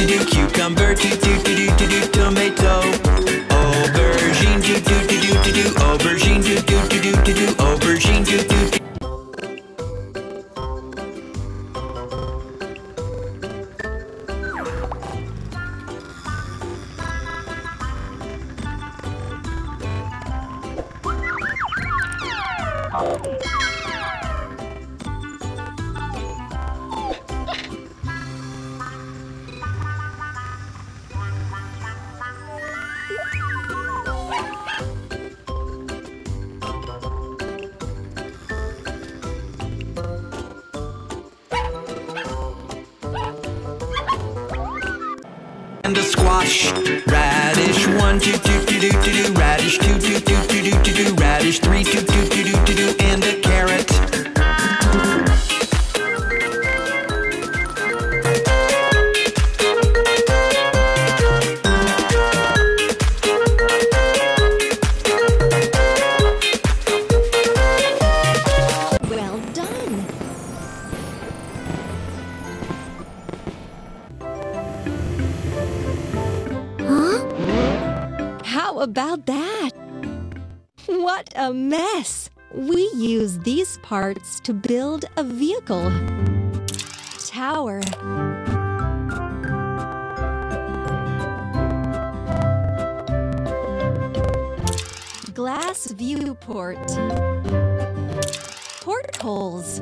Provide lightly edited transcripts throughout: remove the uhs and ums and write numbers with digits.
do, cucumber, do do do do do, tomato. Aubergine, do do do do do, aubergine, do do do do do, aubergine, do do do. And a squash, radish, 1 2 2 2 2 2 2, radish 2 2 2 2 2 2 2, radish 3 2 2 2 2 2 2, and a carrot. Well done. How about that? What a mess! We use these parts to build a vehicle. Tower. Glass viewport. Portholes.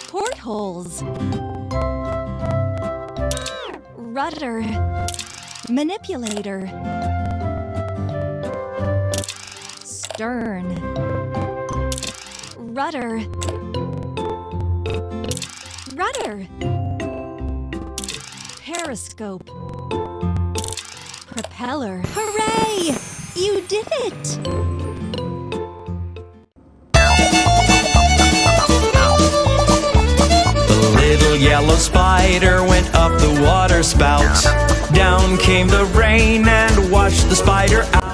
Portholes. Rudder. Manipulator. Stern. Rudder. Rudder. Periscope. Propeller. Hooray! You did it! The little yellow spider went up the water spout. Down came the rain and washed the spider out.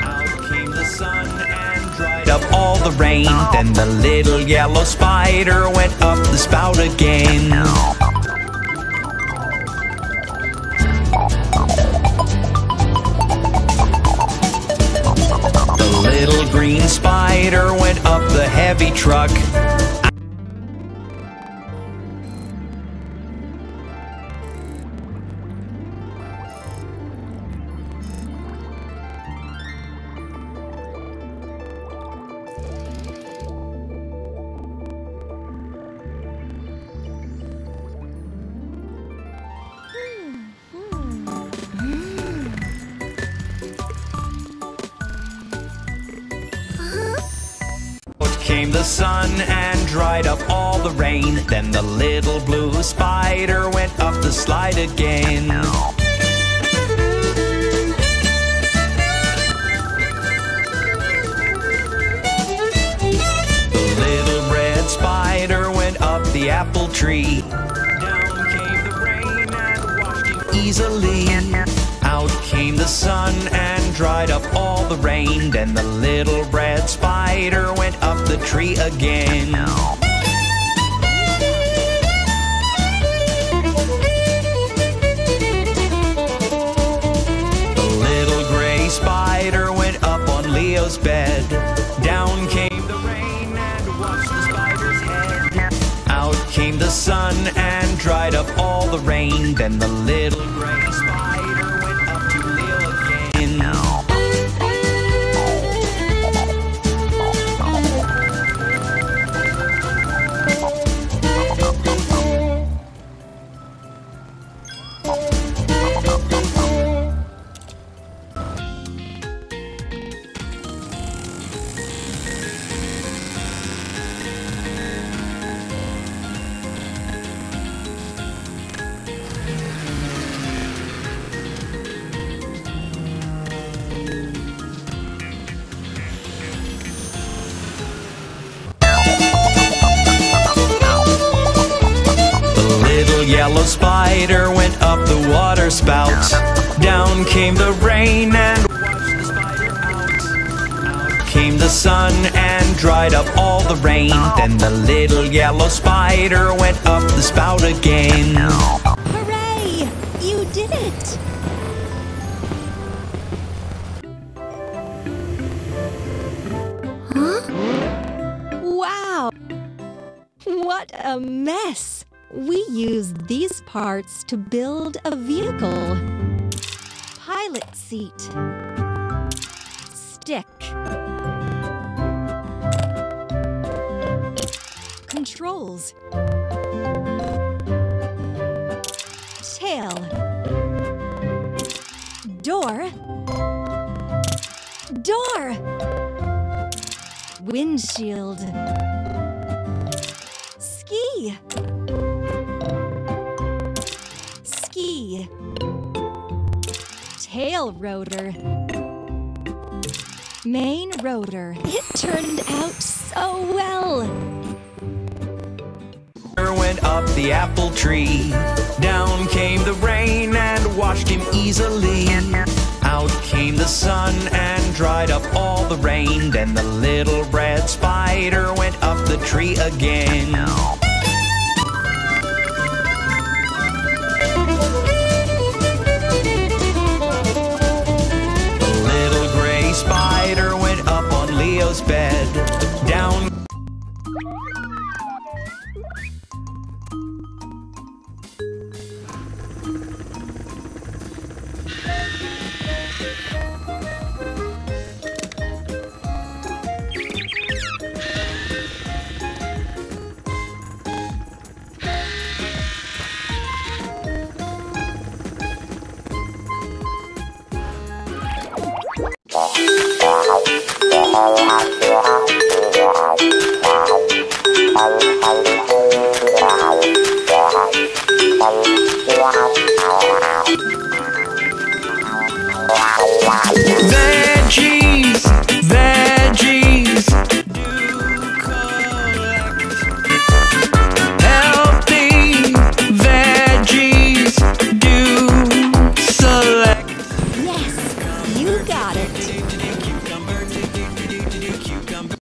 Out came the sun and dried up all the rain. Then the little yellow spider went up the spout again. The little green spider went up the heavy truck. Came the sun and dried up all the rain. Then the little blue spider went up the slide again. The little red spider went up the apple tree. Down came the rain and washed it easily. Out came the sun and dried up all the rain. Then the little red spider went up the tree again. The little gray spider went up on Leo's bed. Down came the rain and washed the spider's head. Out came the sun and dried up all the rain. Then the little gray spider went up to Leo again. Yellow spider went up the water spout. Down came the rain and washed the spider out. Out came the sun and dried up all the rain. Then the little yellow spider went up the spout again. Hooray! What a mess! We use these parts to build a vehicle. Pilot seat. Stick. Controls. Tail. Door. Door. Windshield. Ski. Ski. Tail rotor. Main rotor. It turned out so well. Went up the apple tree. Down came the rain and washed him easily. Out came the sun and dried up all the rain. Then the little red spider went up the tree again. The little gray spider went up on Leo's bed.